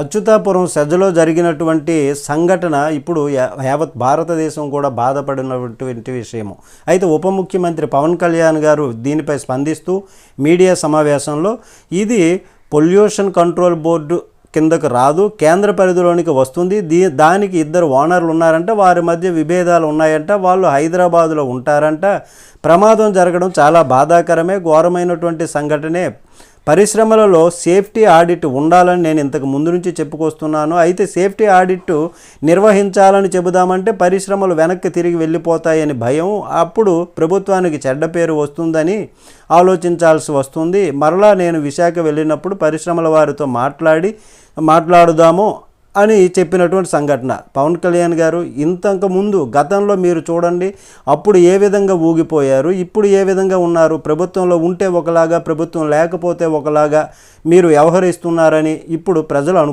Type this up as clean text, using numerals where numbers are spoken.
అచ్యుతాపురం సెజలో జరిగినటువంటి సంఘటన ఇప్పుడు యావత్ భారతదేశం కూడా బాధపడినటువంటి విషయము. అయితే ఉప ముఖ్యమంత్రి పవన్ కళ్యాణ్ గారు దీనిపై స్పందిస్తూ మీడియా సమావేశంలో ఇది పొల్యూషన్ కంట్రోల్ బోర్డు కిందకు రాదు, కేంద్ర పరిధిలోనికి వస్తుంది, దానికి 2 ఓనర్లు ఉన్నారంట, వారి మధ్య విభేదాలు ఉన్నాయంట, వాళ్ళు హైదరాబాదులో ఉంటారంట, ప్రమాదం జరగడం చాలా బాధాకరమే, ఘోరమైనటువంటి సంఘటనే, పరిశ్రమలలో సేఫ్టీ ఆడిట్ ఉండాలని నేను ఇంతకు ముందు నుంచి చెప్పుకొస్తున్నాను. అయితే సేఫ్టీ ఆడిట్ నిర్వహించాలని చెబుదామంటే పరిశ్రమలు వెనక్కి తిరిగి వెళ్ళిపోతాయని భయం, అప్పుడు ప్రభుత్వానికి చెడ్డ పేరు వస్తుందని ఆలోచించాల్సి వస్తుంది. మరలా నేను విశాఖ వెళ్ళినప్పుడు పరిశ్రమల వారితో మాట్లాడుదాము అని చెప్పినటువంటి సంఘటన. పవన్ కళ్యాణ్ గారు ఇంతకు ముందు గతంలో మీరు చూడండి, అప్పుడు ఏ విధంగా ఊగిపోయారు, ఇప్పుడు ఏ విధంగా ఉన్నారు, ప్రభుత్వంలో ఉంటే ఒకలాగా ప్రభుత్వం లేకపోతే ఒకలాగా మీరు వ్యవహరిస్తున్నారని ఇప్పుడు ప్రజలు